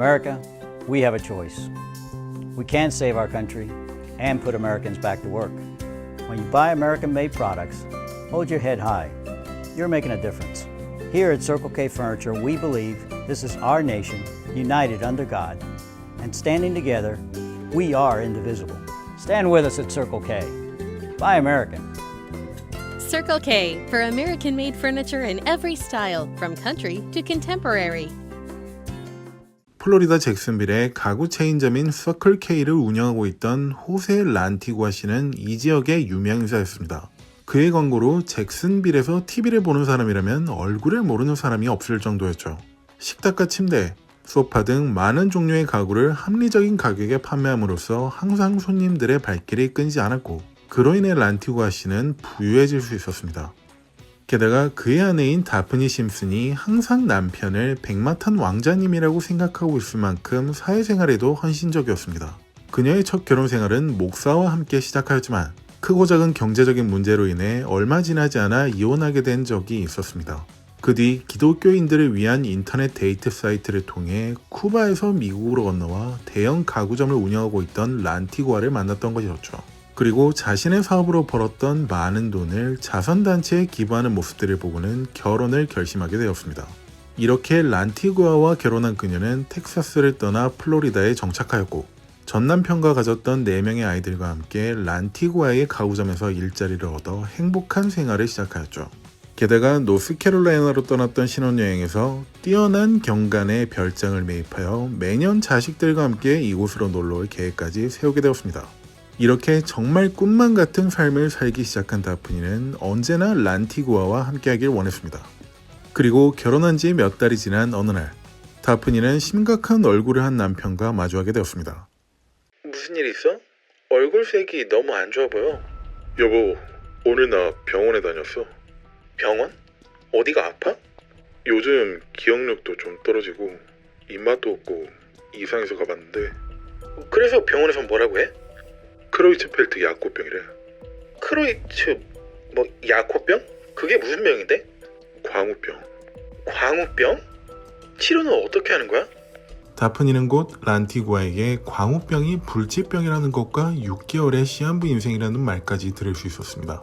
America, we have a choice. We can save our country and put Americans back to work. When you buy American-made products, hold your head high. You're making a difference. Here at Circle K Furniture, we believe this is our nation, united under God. And standing together, we are indivisible. Stand with us at Circle K. Buy American. Circle K for American-made furniture in every style, from country to contemporary. 플로리다 잭슨빌의 가구 체인점인 서클 K를 운영하고 있던 호세 란티구아 씨는 이 지역의 유명 인사였습니다. 그의 광고로 잭슨빌에서 TV를 보는 사람이라면 얼굴을 모르는 사람이 없을 정도였죠. 식탁과 침대, 소파 등 많은 종류의 가구를 합리적인 가격에 판매함으로써 항상 손님들의 발길이 끊이지 않았고, 그로 인해 란티구아 씨는 부유해질 수 있었습니다. 게다가 그의 아내인 다프니 심슨이 항상 남편을 백마탄 왕자님이라고 생각하고 있을 만큼 사회생활에도 헌신적이었습니다. 그녀의 첫 결혼 생활은 목사와 함께 시작하였지만 크고 작은 경제적인 문제로 인해 얼마 지나지 않아 이혼하게 된 적이 있었습니다. 그 뒤 기독교인들을 위한 인터넷 데이트 사이트를 통해 쿠바에서 미국으로 건너와 대형 가구점을 운영하고 있던 란티구아를 만났던 것이었죠. 그리고 자신의 사업으로 벌었던 많은 돈을 자선단체에 기부하는 모습들을 보고는 결혼을 결심하게 되었습니다. 이렇게 란티구아와 결혼한 그녀는 텍사스를 떠나 플로리다에 정착하였고, 전 남편과 가졌던 4명의 아이들과 함께 란티구아의 가구점에서 일자리를 얻어 행복한 생활을 시작하였죠. 게다가 노스캐롤라이나로 떠났던 신혼여행에서 뛰어난 경관의 별장을 매입하여 매년 자식들과 함께 이곳으로 놀러올 계획까지 세우게 되었습니다. 이렇게 정말 꿈만 같은 삶을 살기 시작한 다프니는 언제나 란티구아와 함께하길 원했습니다. 그리고 결혼한 지 몇 달이 지난 어느 날, 다프니는 심각한 얼굴을 한 남편과 마주하게 되었습니다. 무슨 일 있어? 얼굴색이 너무 안 좋아 보여. 여보, 오늘 나 병원에 다녔어. 병원? 어디가 아파? 요즘 기억력도 좀 떨어지고 입맛도 없고 이상해서 가봤는데. 그래서 병원에서 뭐라고 해? 크로이츠펠트 야코병이래. 크로이츠 야코병? 그게 무슨 병인데? 광우병. 광우병? 치료는 어떻게 하는 거야? 다프니는 곧 란티구아에게 광우병이 불치병이라는 것과 6개월의 시한부 인생이라는 말까지 들을 수 있었습니다.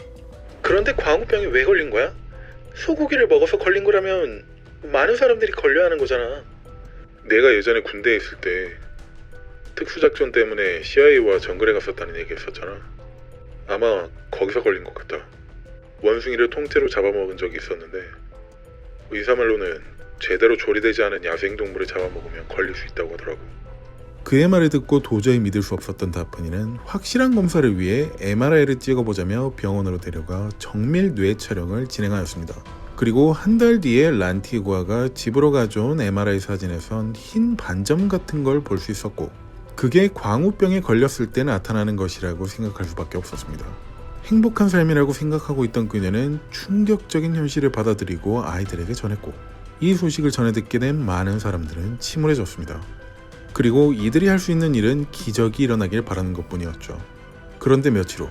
그런데 광우병이 왜 걸린 거야? 소고기를 먹어서 걸린 거라면 많은 사람들이 걸려야 하는 거잖아. 내가 예전에 군대에 있을 때 특수작전 때문에 CIA와 정글에 갔었다는 얘기 했었잖아. 아마 거기서 걸린 것 같다. 원숭이를 통째로 잡아먹은 적이 있었는데 의사 말로는 제대로 조리되지 않은 야생동물을 잡아먹으면 걸릴 수 있다고 하더라고. 그의 말을 듣고 도저히 믿을 수 없었던 다프니는 확실한 검사를 위해 MRI를 찍어보자며 병원으로 데려가 정밀 뇌 촬영을 진행하였습니다. 그리고 한 달 뒤에 란티구아가 집으로 가져온 MRI 사진에선 흰 반점 같은 걸 볼 수 있었고, 그게 광우병에 걸렸을 때 나타나는 것이라고 생각할 수밖에 없었습니다. 행복한 삶이라고 생각하고 있던 그녀는 충격적인 현실을 받아들이고 아이들에게 전했고, 이 소식을 전해 듣게 된 많은 사람들은 침울해졌습니다. 그리고 이들이 할 수 있는 일은 기적이 일어나길 바라는 것뿐이었죠. 그런데 며칠 후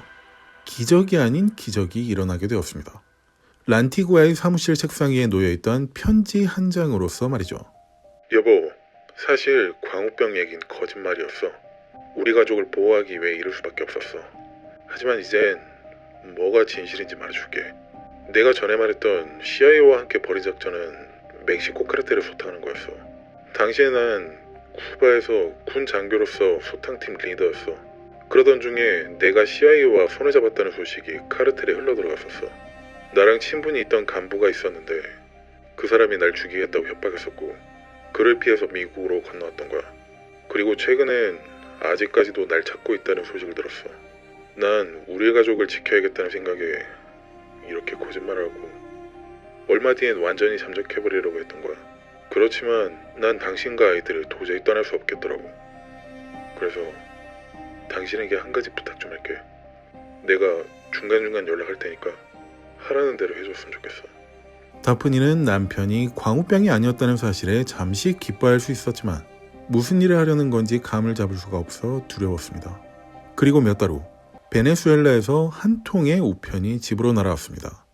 기적이 아닌 기적이 일어나게 되었습니다. 란티구아의 사무실 책상 위에 놓여있던 편지 한 장으로서 말이죠. 여보, 사실 광우병 얘긴 거짓말이었어. 우리 가족을 보호하기 위해 이럴 수밖에 없었어. 하지만 이젠 뭐가 진실인지 말해줄게. 내가 전에 말했던 CIA와 함께 벌인 작전은 멕시코 카르텔을 소탕하는 거였어. 당시에 난 쿠바에서 군 장교로서 소탕팀 리더였어. 그러던 중에 내가 CIA와 손을 잡았다는 소식이 카르텔에 흘러들어갔었어. 나랑 친분이 있던 간부가 있었는데 그 사람이 날 죽이겠다고 협박했었고, 그를 피해서 미국으로 건너왔던 거야. 그리고 최근엔 아직까지도 날 찾고 있다는 소식을 들었어. 난 우리 가족을 지켜야겠다는 생각에 이렇게 거짓말하고 얼마 뒤엔 완전히 잠적해버리려고 했던 거야. 그렇지만 난 당신과 아이들을 도저히 떠날 수 없겠더라고. 그래서 당신에게 한 가지 부탁 좀 할게. 내가 중간중간 연락할 테니까 하라는 대로 해줬으면 좋겠어. 다프니는 남편이 광우병이 아니었다는 사실에 잠시 기뻐할 수 있었지만 무슨 일을 하려는 건지 감을 잡을 수가 없어 두려웠습니다. 그리고 몇 달 후 베네수엘라에서 한 통의 우편이 집으로 날아왔습니다.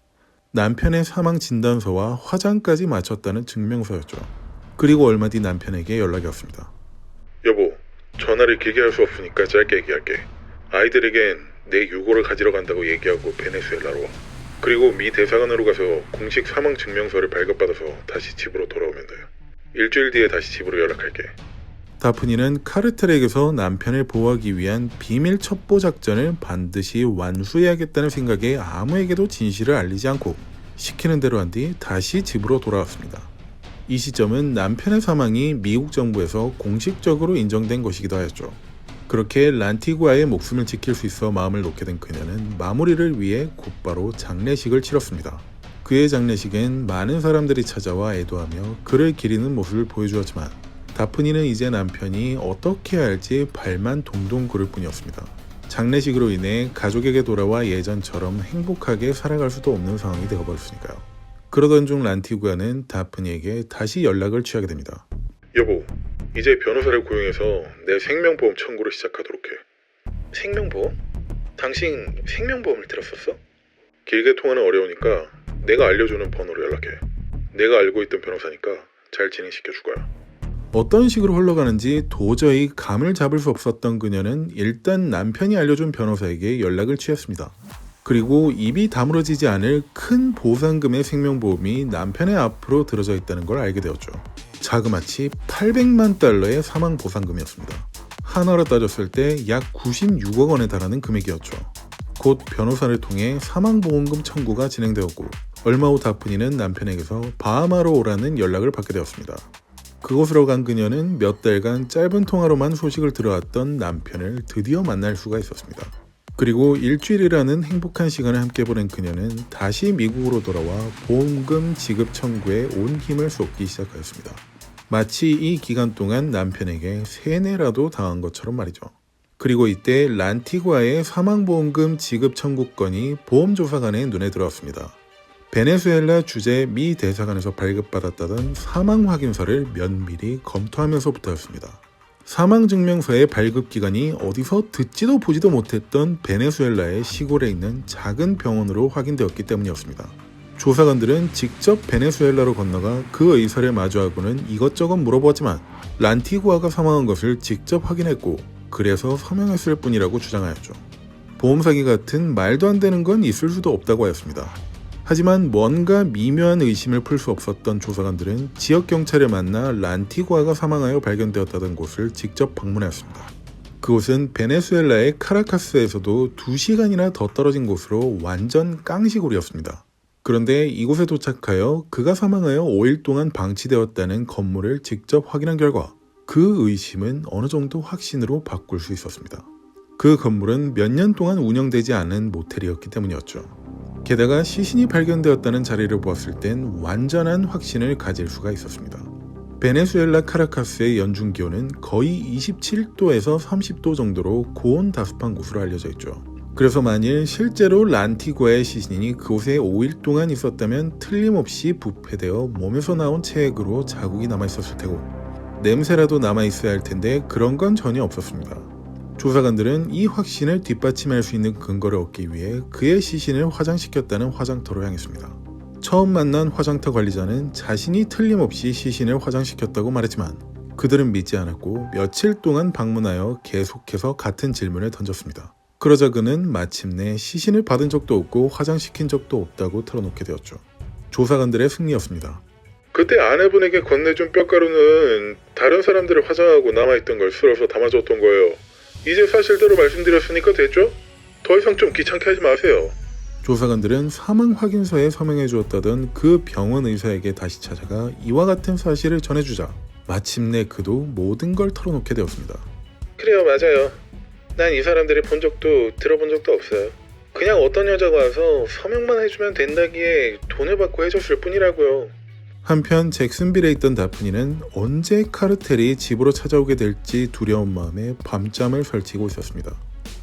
남편의 사망 진단서와 화장까지 마쳤다는 증명서였죠. 그리고 얼마 뒤 남편에게 연락이 왔습니다. 전화를 길게 할 수 없으니까 짧게 얘기할게. 아이들에겐 내 유고를 가지러 간다고 얘기하고 베네수엘라로 와. 그리고 미 대사관으로 가서 공식 사망 증명서를 발급받아서 다시 집으로 돌아오면 돼. 일주일 뒤에 다시 집으로 연락할게. 다프니는 카르텔에게서 남편을 보호하기 위한 비밀 첩보 작전을 반드시 완수해야겠다는 생각에 아무에게도 진실을 알리지 않고 시키는 대로 한 뒤 다시 집으로 돌아왔습니다. 이 시점은 남편의 사망이 미국 정부에서 공식적으로 인정된 것이기도 하였죠. 그렇게 란티구아의 목숨을 지킬 수 있어 마음을 놓게 된 그녀는 마무리를 위해 곧바로 장례식을 치렀습니다. 그의 장례식엔 많은 사람들이 찾아와 애도하며 그를 기리는 모습을 보여주었지만 다프니는 이제 남편이 어떻게 해야 할지 발만 동동 구를 뿐이었습니다. 장례식으로 인해 가족에게 돌아와 예전처럼 행복하게 살아갈 수도 없는 상황이 되어버렸으니까요. 그러던 중 란티구아는 다프니에게 다시 연락을 취하게 됩니다. 여보, 이제 변호사를 고용해서 내 생명보험 청구를 시작하도록 해. 생명보험? 당신 생명보험을 들었었어? 길게 통화는 어려우니까 내가 알려주는 번호로 연락해. 내가 알고 있던 변호사니까 잘 진행시켜 줄 거야. 어떤 식으로 흘러가는지 도저히 감을 잡을 수 없었던 그녀는 일단 남편이 알려준 변호사에게 연락을 취했습니다. 그리고 입이 다물어지지 않을 큰 보상금의 생명보험이 남편의 앞으로 들어져 있다는 걸 알게 되었죠. 자그마치 800만 달러의 사망 보상금이었습니다. 하나로 따졌을 때 약 96억 원에 달하는 금액이었죠. 곧 변호사를 통해 사망보험금 청구가 진행되었고 얼마 후 다프니는 남편에게서 바하마로 오라는 연락을 받게 되었습니다. 그곳으로 간 그녀는 몇 달간 짧은 통화로만 소식을 들어왔던 남편을 드디어 만날 수가 있었습니다. 그리고 일주일이라는 행복한 시간을 함께 보낸 그녀는 다시 미국으로 돌아와 보험금 지급 청구에 온 힘을 쏟기 시작하였습니다. 마치 이 기간 동안 남편에게 세뇌라도 당한 것처럼 말이죠. 그리고 이때 란티구아의 사망보험금 지급 청구건이 보험조사관의 눈에 들어왔습니다. 베네수엘라 주재 미 대사관에서 발급받았다던 사망 확인서를 면밀히 검토하면서부터였습니다. 사망증명서의 발급기간이 어디서 듣지도 보지도 못했던 베네수엘라의 시골에 있는 작은 병원으로 확인되었기 때문이었습니다. 조사관들은 직접 베네수엘라로 건너가 그 의사를 마주하고는 이것저것 물어보았지만 란티구아가 사망한 것을 직접 확인했고 그래서 서명했을 뿐이라고 주장하였죠. 보험사기 같은 말도 안 되는 건 있을 수도 없다고 하였습니다. 하지만 뭔가 미묘한 의심을 풀 수 없었던 조사관들은 지역 경찰을 만나 란티구아가 사망하여 발견되었다던 곳을 직접 방문하였습니다. 그곳은 베네수엘라의 카라카스에서도 2시간이나 더 떨어진 곳으로 완전 깡시골이었습니다. 그런데 이곳에 도착하여 그가 사망하여 5일 동안 방치되었다는 건물을 직접 확인한 결과 그 의심은 어느 정도 확신으로 바꿀 수 있었습니다. 그 건물은 몇 년 동안 운영되지 않은 모텔이었기 때문이었죠. 게다가 시신이 발견되었다는 자리를 보았을 땐 완전한 확신을 가질 수가 있었습니다. 베네수엘라 카라카스의 연중 기온은 거의 27도에서 30도 정도로 고온다습한 곳으로 알려져 있죠. 그래서 만일 실제로 란티구아의 시신이 그곳에 5일 동안 있었다면 틀림없이 부패되어 몸에서 나온 체액으로 자국이 남아있었을 테고 냄새라도 남아있어야 할 텐데 그런 건 전혀 없었습니다. 조사관들은 이 확신을 뒷받침할 수 있는 근거를 얻기 위해 그의 시신을 화장시켰다는 화장터로 향했습니다. 처음 만난 화장터 관리자는 자신이 틀림없이 시신을 화장시켰다고 말했지만 그들은 믿지 않았고 며칠 동안 방문하여 계속해서 같은 질문을 던졌습니다. 그러자 그는 마침내 시신을 받은 적도 없고 화장시킨 적도 없다고 털어놓게 되었죠. 조사관들의 승리였습니다. 그때 아내분에게 건네준 뼈가루는 다른 사람들을 화장하고 남아있던 걸 쓸어서 담아줬던 거예요. 이제 사실대로 말씀드렸으니까 됐죠? 더 이상 좀 귀찮게 하지 마세요. 조사관들은 사망 확인서에 서명해 주었다던 그 병원 의사에게 다시 찾아가 이와 같은 사실을 전해주자 마침내 그도 모든 걸 털어놓게 되었습니다. 그래요, 맞아요. 난 이 사람들이 본 적도 들어본 적도 없어요. 그냥 어떤 여자가 와서 서명만 해주면 된다기에 돈을 받고 해줬을 뿐이라고요. 한편 잭슨빌에 있던 다프니는 언제 카르텔이 집으로 찾아오게 될지 두려운 마음에 밤잠을 설치고 있었습니다.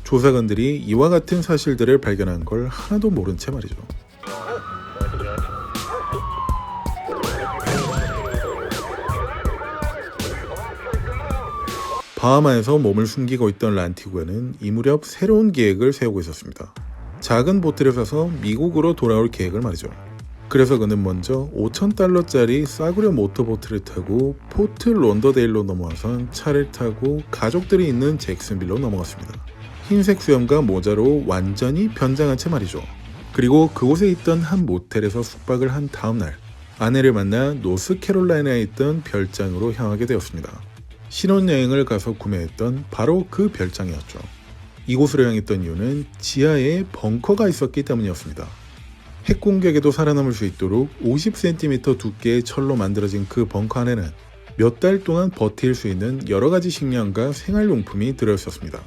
조사관들이 이와 같은 사실들을 발견한 걸 하나도 모른 채 말이죠. 바하마에서 몸을 숨기고 있던 란티구아는 이 무렵 새로운 계획을 세우고 있었습니다. 작은 보트를 사서 미국으로 돌아올 계획을 말이죠. 그래서 그는 먼저 $5,000짜리 싸구려 모터보트를 타고 포트 론더데일로 넘어와선 차를 타고 가족들이 있는 잭슨빌로 넘어갔습니다. 흰색 수염과 모자로 완전히 변장한 채 말이죠. 그리고 그곳에 있던 한 모텔에서 숙박을 한 다음날 아내를 만나 노스캐롤라이나에 있던 별장으로 향하게 되었습니다. 신혼여행을 가서 구매했던 바로 그 별장이었죠. 이곳으로 향했던 이유는 지하에 벙커가 있었기 때문이었습니다. 핵 공격에도 살아남을 수 있도록 50cm 두께의 철로 만들어진 그 벙커 안에는 몇 달 동안 버틸 수 있는 여러 가지 식량과 생활용품이 들어있었습니다.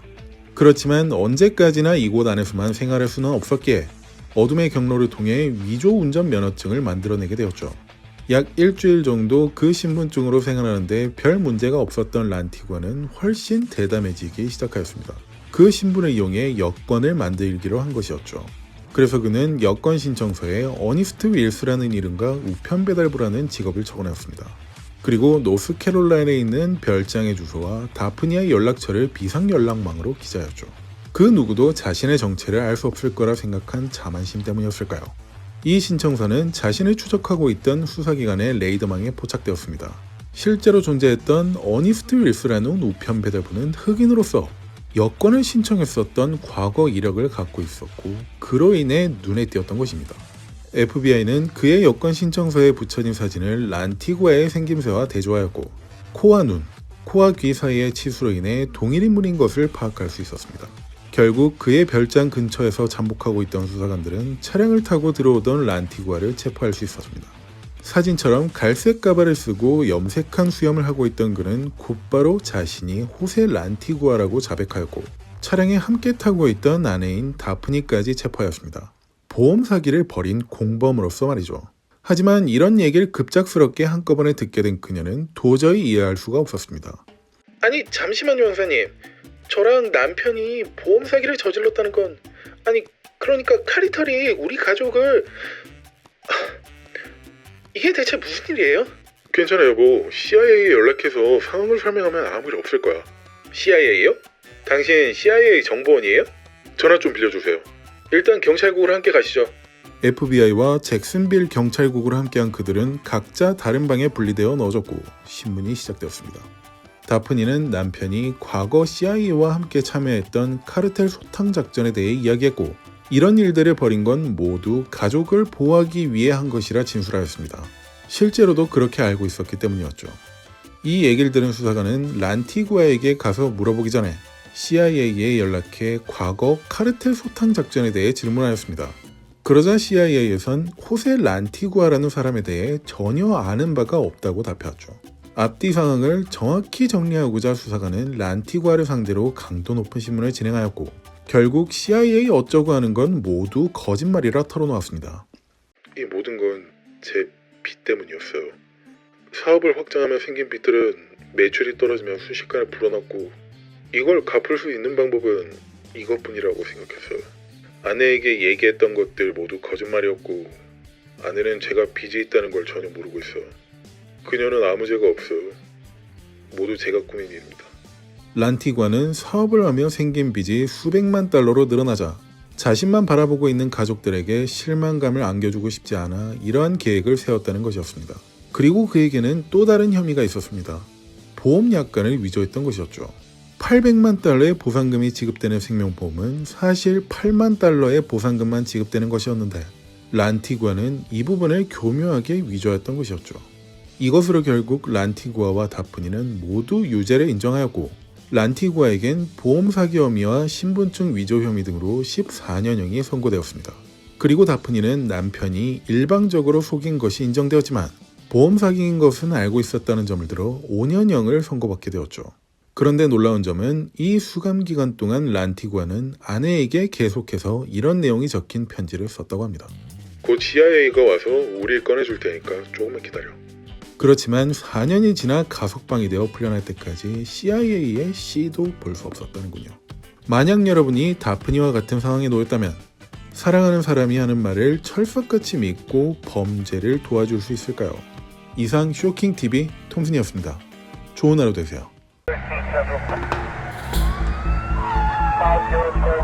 그렇지만 언제까지나 이곳 안에서만 생활할 수는 없었기에 어둠의 경로를 통해 위조 운전 면허증을 만들어내게 되었죠. 약 일주일 정도 그 신분증으로 생활하는데 별 문제가 없었던 란티구아는 훨씬 대담해지기 시작하였습니다. 그 신분을 이용해 여권을 만들기로 한 것이었죠. 그래서 그는 여권 신청서에 어니스트 윌스라는 이름과 우편 배달부라는 직업을 적어놨습니다. 그리고 노스캐롤라이나에 있는 별장의 주소와 다프니아의 연락처를 비상 연락망으로 기재하였죠. 그 누구도 자신의 정체를 알 수 없을 거라 생각한 자만심 때문이었을까요? 이 신청서는 자신을 추적하고 있던 수사기관의 레이더망에 포착되었습니다. 실제로 존재했던 어니스트 윌스라는 우편 배달부는 흑인으로서 여권을 신청했었던 과거 이력을 갖고 있었고 그로 인해 눈에 띄었던 것입니다. FBI는 그의 여권 신청서에 붙여진 사진을 란티구아의 생김새와 대조하였고 코와 눈, 코와 귀 사이의 치수로 인해 동일 인물인 것을 파악할 수 있었습니다. 결국 그의 별장 근처에서 잠복하고 있던 수사관들은 차량을 타고 들어오던 란티구아를 체포할 수 있었습니다. 사진처럼 갈색 가발을 쓰고 염색한 수염을 하고 있던 그는 곧바로 자신이 호세 란티구아라고 자백하였고 차량에 함께 타고 있던 아내인 다프니까지 체포하였습니다. 보험 사기를 벌인 공범으로서 말이죠. 하지만 이런 얘기를 급작스럽게 한꺼번에 듣게 된 그녀는 도저히 이해할 수가 없었습니다. 아니 잠시만요 형사님. 저랑 남편이 보험 사기를 저질렀다는 건 그러니까 카리털이 우리 가족을 이게 대체 무슨 일이에요? 괜찮아 여보. CIA에 연락해서 상황을 설명하면 아무 일 없을 거야. CIA요? 당신 CIA 정보원이에요? 전화 좀 빌려주세요. 일단 경찰국으로 함께 가시죠. FBI와 잭슨빌 경찰국으로 함께한 그들은 각자 다른 방에 분리되어 넣어졌고 신문이 시작되었습니다. 다프니는 남편이 과거 CIA와 함께 참여했던 카르텔 소탕 작전에 대해 이야기했고 이런 일들을 벌인 건 모두 가족을 보호하기 위해 한 것이라 진술하였습니다. 실제로도 그렇게 알고 있었기 때문이었죠. 이 얘기를 들은 수사관은 란티구아에게 가서 물어보기 전에 CIA에 연락해 과거 카르텔 소탕 작전에 대해 질문하였습니다. 그러자 CIA에선 호세 란티구아라는 사람에 대해 전혀 아는 바가 없다고 답해왔죠. 앞뒤 상황을 정확히 정리하고자 수사관은 란티구아를 상대로 강도 높은 신문을 진행하였고 결국 CIA 어쩌고 하는 건 모두 거짓말이라 털어놓았습니다. 이 모든 건 제 빚 때문이었어요. 사업을 확장하며 생긴 빚들은 매출이 떨어지면 순식간에 불어났고 이걸 갚을 수 있는 방법은 이것뿐이라고 생각했어요. 아내에게 얘기했던 것들 모두 거짓말이었고 아내는 제가 빚이 있다는 걸 전혀 모르고 있어요. 그녀는 아무 죄가 없어요. 모두 제가 꾸민 일입니다. 란티구아는 사업을 하며 생긴 빚이 수백만 달러로 늘어나자 자신만 바라보고 있는 가족들에게 실망감을 안겨주고 싶지 않아 이러한 계획을 세웠다는 것이었습니다. 그리고 그에게는 또 다른 혐의가 있었습니다. 보험 약관을 위조했던 것이었죠. 800만 달러의 보상금이 지급되는 생명보험은 사실 8만 달러의 보상금만 지급되는 것이었는데 란티구아는 이 부분을 교묘하게 위조했던 것이었죠. 이것으로 결국 란티구아와 다프니는 모두 유죄를 인정하였고 란티구아에겐 보험 사기 혐의와 신분증 위조 혐의 등으로 14년형이 선고되었습니다. 그리고 다프니는 남편이 일방적으로 속인 것이 인정되었지만 보험 사기인 것은 알고 있었다는 점을 들어 5년형을 선고받게 되었죠. 그런데 놀라운 점은 이 수감 기간 동안 란티구아는 아내에게 계속해서 이런 내용이 적힌 편지를 썼다고 합니다. 곧 CIA가 와서 우리 일 꺼내줄 테니까 조금만 기다려. 그렇지만 4년이 지나 가석방이 되어 풀려날 때까지 CIA의 C도 볼 수 없었다는군요. 만약 여러분이 다프니와 같은 상황에 놓였다면 사랑하는 사람이 하는 말을 철석같이 믿고 범죄를 도와줄 수 있을까요? 이상 쇼킹TV 톰슨이었습니다. 좋은 하루 되세요. 504